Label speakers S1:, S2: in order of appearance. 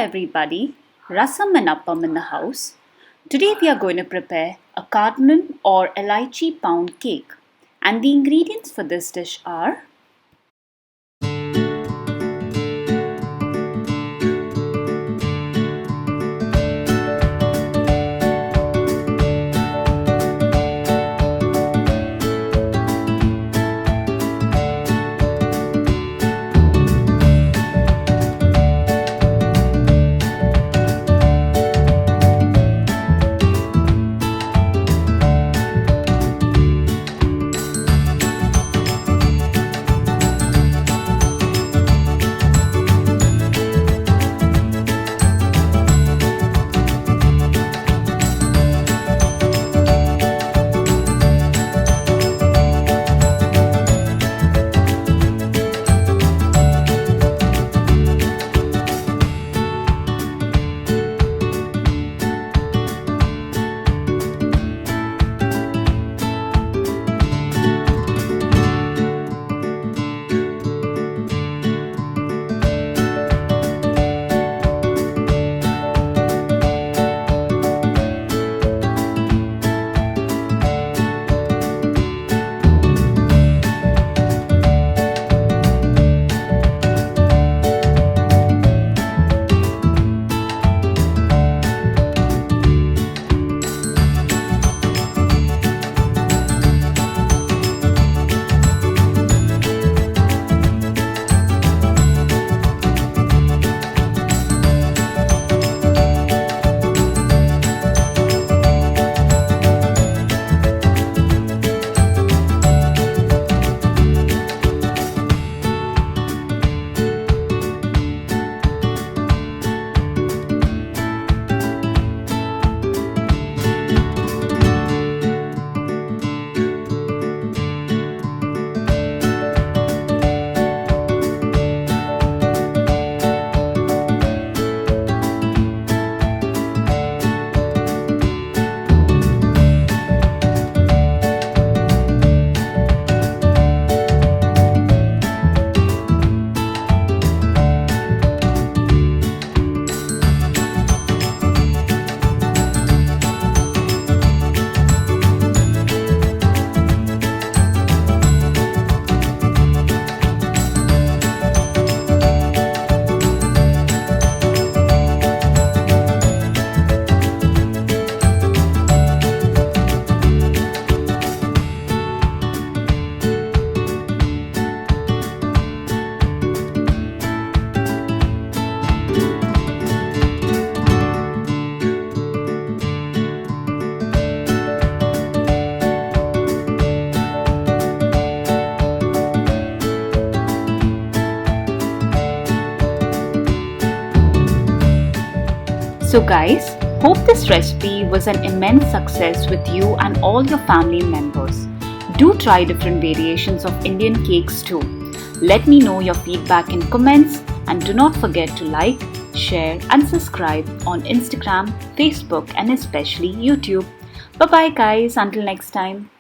S1: everybody, Rasam and Appam in the house. Today we are going to prepare a cardamom or elaichi pound cake, and the ingredients for this dish are So guys, hope this recipe was an immense success with you and all your family members. Do try different variations of Indian cakes too. Let me know your feedback in comments and do not forget to like, share and subscribe on Instagram, Facebook and especially YouTube. Bye bye guys, until next time.